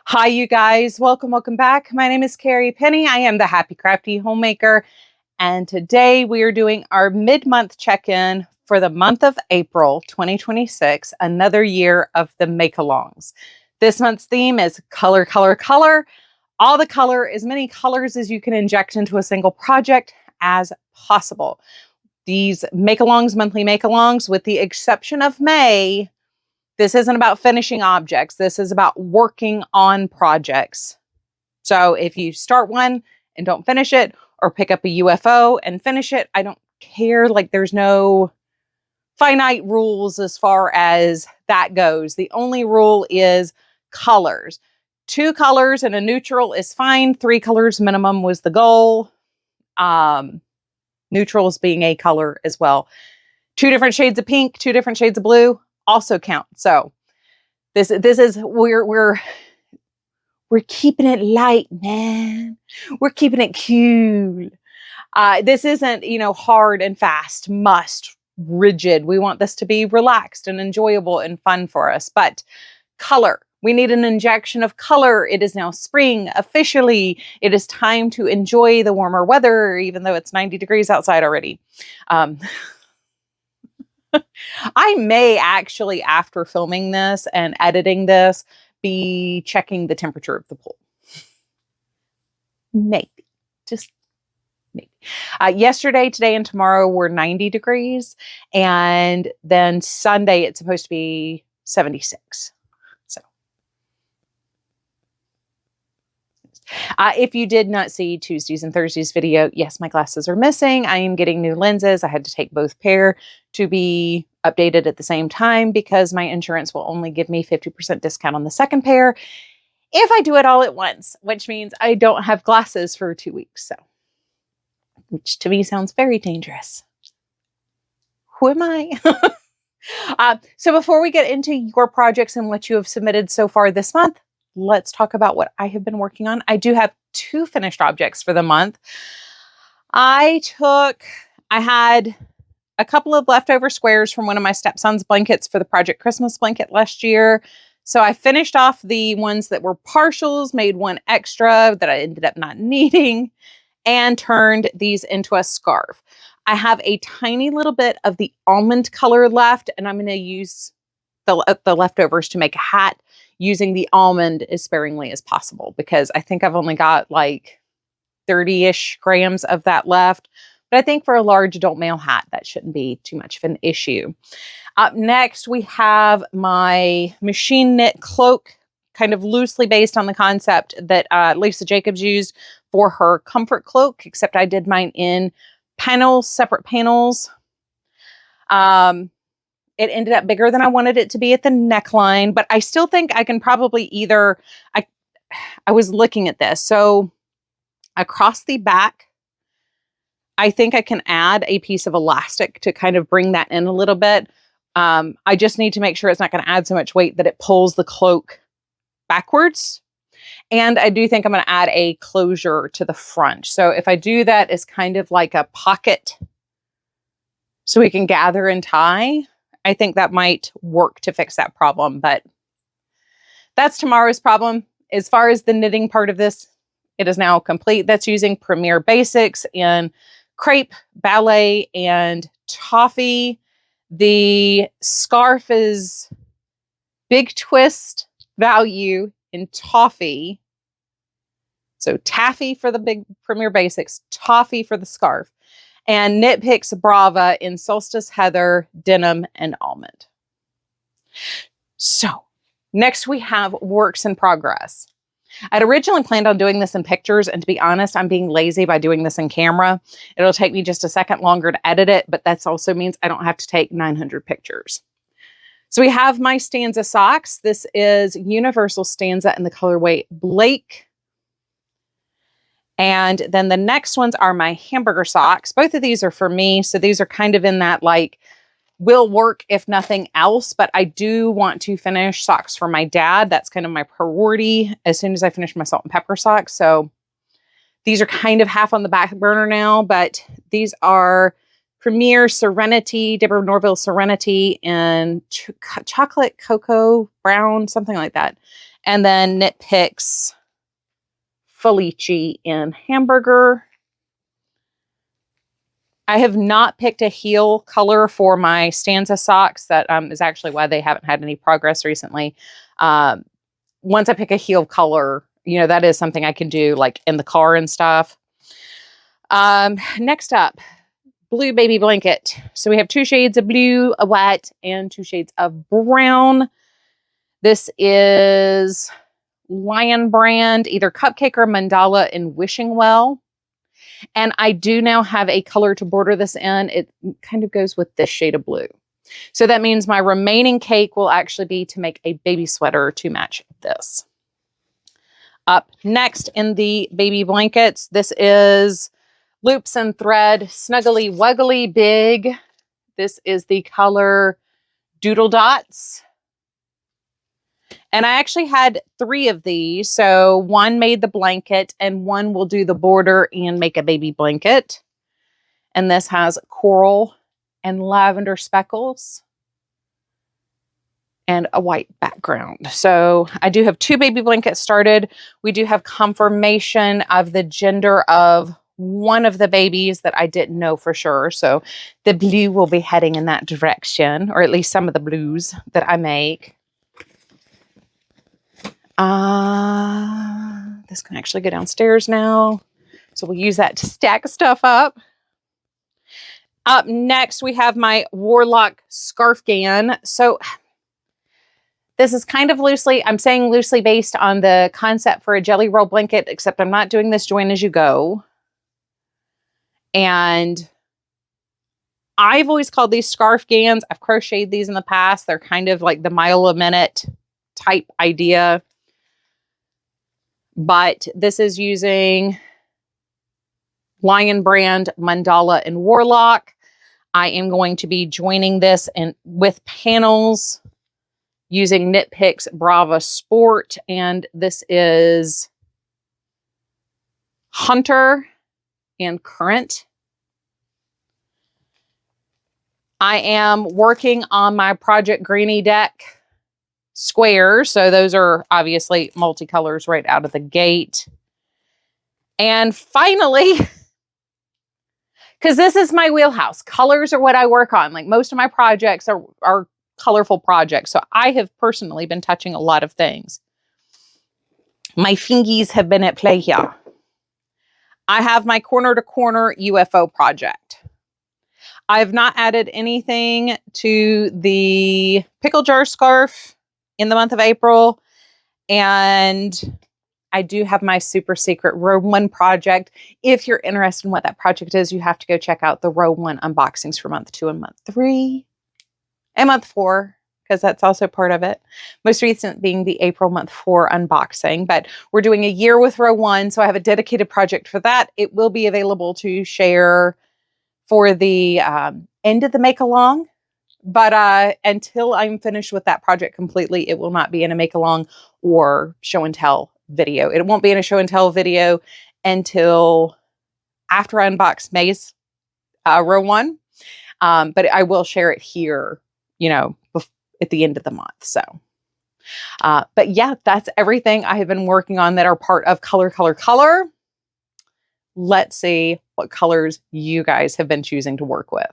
Hi, you guys. Welcome back. My name is Carrie Penny. I am the Happy Crafty Homemaker. And today we are doing our mid-month check-in for the month of April 2026, another year of the make-alongs. This month's theme is color, color, color. All the color, as many colors as you can inject into a single project as possible. These make-alongs, monthly make-alongs, with the exception of May, this isn't about finishing objects. This is about working on projects. So if you start one and don't finish it, or pick up a UFO and finish it, I don't care. Like, there's no finite rules as far as that goes. The only rule is colors. 2 colors and a neutral is fine. 3 colors minimum was the goal. Neutrals being a color as well. 2 different shades of pink, 2 different shades of blue also count. So this is we're keeping it light, man. We're keeping it cool. This isn't, hard and fast, rigid. We want this to be relaxed and enjoyable and fun for us. But color, we need an injection of color. It is now spring officially. It is time to enjoy the warmer weather, even though it's 90 degrees outside already. I may actually, after filming this and editing this, be checking the temperature of the pool. Maybe. Just maybe. Yesterday, today, and tomorrow were 90 degrees. And then Sunday, it's supposed to be 76. So, if you did not see Tuesdays and Thursdays video, yes, my glasses are missing. I am getting new lenses. I had to take both pair to be updated at the same time because my insurance will only give me 50% discount on the second pair if I do it all at once, which means I don't have glasses for 2 weeks. So, which to me sounds very dangerous. Who am I? So before we get into your projects and what you have submitted so far this month, let's talk about what I have been working on. I do have 2 finished objects for the month. I had a couple of leftover squares from one of my stepson's blankets for the Project Christmas blanket last year. So I finished off the ones that were partials, made one extra that I ended up not needing, and turned these into a scarf. I have a tiny little bit of the almond color left, and I'm going to use the leftovers to make a hat using the almond as sparingly as possible, because I think I've only got like 30-ish grams of that left. But I think for a large adult male hat, that shouldn't be too much of an issue. Up next, we have my machine knit cloak, kind of loosely based on the concept that Lisa Jacobs used for her comfort cloak, except I did mine in panels, separate panels. It ended up bigger than I wanted it to be at the neckline, but I still think I can probably I was looking at this. So across the back, I think I can add a piece of elastic to kind of bring that in a little bit. I just need to make sure it's not going to add so much weight that it pulls the cloak backwards. And I do think I'm going to add a closure to the front. So if I do that as kind of like a pocket so we can gather and tie, I think that might work to fix that problem. But that's tomorrow's problem. As far as the knitting part of this, it is now complete. That's using Premier Basics in crepe, ballet, and toffee. The scarf is Big Twist value in toffee. So taffy for the big Premier Basics, toffee for the scarf, and Knit Picks Brava in solstice heather, denim, and almond. So next we have works in progress. I'd originally planned on doing this in pictures, and to be honest, I'm being lazy by doing this in camera. It'll take me just a second longer to edit it, but that also means I don't have to take 900 pictures. So we have my Stanza socks. This is Universal Stanza in the colorway Blake. And then the next ones are my hamburger socks. Both of these are for me, so these are kind of in that like will work if nothing else, but I do want to finish socks for my dad. That's kind of my priority as soon as I finish my salt and pepper socks. So these are kind of half on the back burner now, but these are Premier Serenity, Deborah Norville Serenity, and chocolate cocoa brown, something like that. And then Knit Picks Felici in Hamburger. I have not picked a heel color for my stanza socks. That is actually why they haven't had any progress recently. Once I pick a heel color, you know, that is something I can do like in the car and stuff. Next up, blue baby blanket. So we have 2 shades of blue, a white, and 2 shades of brown. This is Lion Brand, either Cupcake or Mandala in Wishing Well. And I do now have a color to border this in. It kind of goes with this shade of blue. So that means my remaining cake will actually be to make a baby sweater to match this. Up next in the baby blankets, this is Loops and Thread Snuggly Wuggly Big. This is the color Doodle Dots. And I actually had 3 of these. So one made the blanket and one will do the border and make a baby blanket. And this has coral and lavender speckles and a white background. So I do have 2 baby blankets started. We do have confirmation of the gender of one of the babies that I didn't know for sure. So the blue will be heading in that direction, or at least some of the blues that I make. This can actually go downstairs now. So we'll use that to stack stuff up. Up next, we have my Warlock Scarfgan. So this is kind of loosely, I'm saying loosely based on the concept for a jelly roll blanket, except I'm not doing this join as you go. And I've always called these Scarfgans. I've crocheted these in the past. They're kind of like the mile a minute type idea. But this is using Lion Brand, Mandala, and Warlock. I am going to be joining this with panels using Knit Picks Brava Sport. And this is Hunter and Current. I am working on my Project Greenie deck squares. So those are obviously multicolors right out of the gate. And finally, because this is my wheelhouse, colors are what I work on. Like most of my projects are colorful projects. So I have personally been touching a lot of things. My fingies have been at play here. I have my corner to corner UFO project. I have not added anything to the pickle jar scarf in the month of April. And I do have my super secret row 1 project. If you're interested in what that project is, you have to go check out the row 1 unboxings for month 2 and month 3 and month 4, because that's also part of it. Most recent being the April month 4 unboxing, but we're doing a year with row 1. So I have a dedicated project for that. It will be available to share for the end of the make along. But until I'm finished with that project completely, it will not be in a make along or show and tell video. It won't be in a show and tell video until after I unbox May's row 1. But I will share it here, you know, at the end of the month. So, but yeah, that's everything I have been working on that are part of Color, Color, Color. Let's see what colors you guys have been choosing to work with.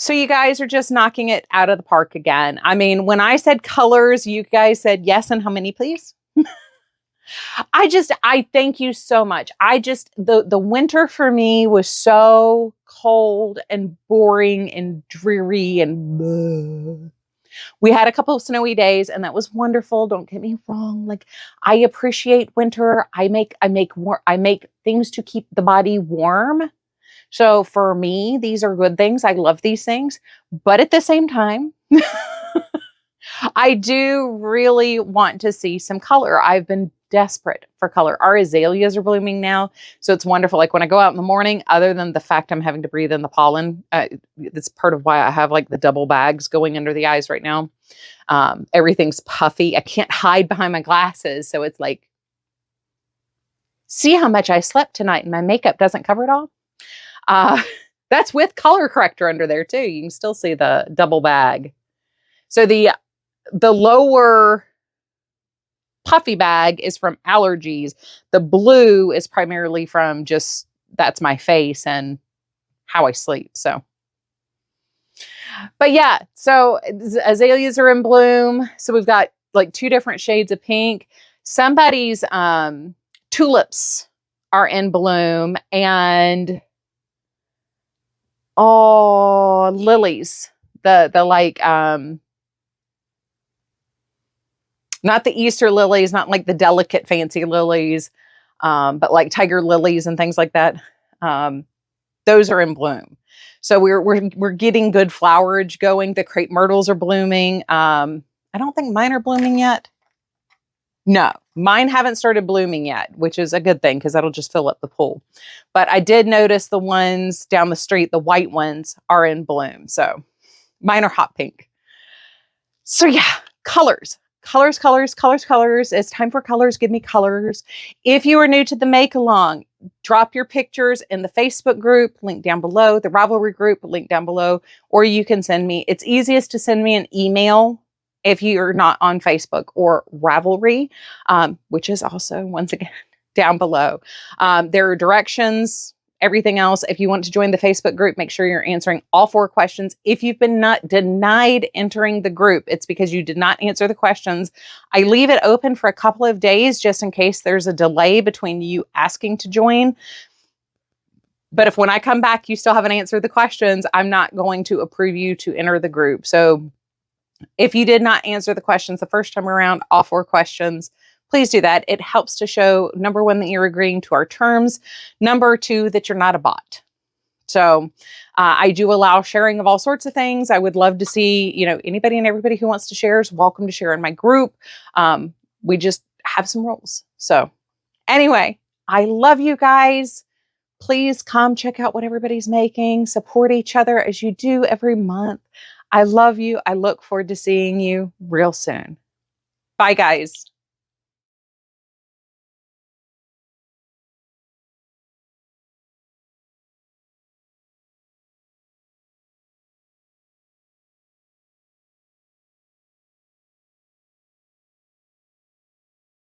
So you guys are just knocking it out of the park again. I mean, when I said colors, you guys said yes, and how many, please? I thank you so much. The winter for me was so cold and boring and dreary and bleh. We had a couple of snowy days and that was wonderful. Don't get me wrong. Like, I appreciate winter. I make things to keep the body warm. So for me, these are good things. I love these things, but at the same time, I do really want to see some color. I've been desperate for color. Our azaleas are blooming now, so it's wonderful. Like when I go out in the morning, other than the fact I'm having to breathe in the pollen, that's part of why I have like the double bags going under the eyes right now. Everything's puffy. I can't hide behind my glasses, so it's like, see how much I slept tonight and my makeup doesn't cover it all? That's with color corrector under there too. You can still see the double bag. So the lower puffy bag is from allergies. The blue is primarily from just, that's my face and how I sleep. So, but yeah, so azaleas are in bloom. So we've got like 2 different shades of pink. Somebody's tulips are in bloom, and lilies. The like not the Easter lilies, not like the delicate fancy lilies, but like tiger lilies and things like that. Those are in bloom. So we're getting good flowerage going. The crepe myrtles are blooming. I don't think mine are blooming yet. No, mine haven't started blooming yet, which is a good thing because that'll just fill up the pool. But I did notice the ones down the street, the white ones, are in bloom. So mine are hot pink. So yeah, colors. Colors, colors, colors, colors. It's time for colors. Give me colors. If you are new to the Make Along, drop your pictures in the Facebook group, link down below, the Ravelry group, link down below, or you can send me. It's easiest to send me an email if you're not on Facebook or Ravelry, which is also, once again, down below. There are directions, everything else. If you want to join the Facebook group, make sure you're answering all 4 questions. If you've been not denied entering the group, it's because you did not answer the questions. I leave it open for a couple of days just in case there's a delay between you asking to join. But if when I come back, you still haven't answered the questions, I'm not going to approve you to enter the group. So if you did not answer the questions the first time around, all 4 questions, please do that. It helps to show, number 1, that you're agreeing to our terms. Number 2, that you're not a bot. So I do allow sharing of all sorts of things. I would love to see, anybody and everybody who wants to share is welcome to share in my group. We just have some rules. So anyway, I love you guys. Please come check out what everybody's making. Support each other as you do every month. I love you. I look forward to seeing you real soon. Bye, guys.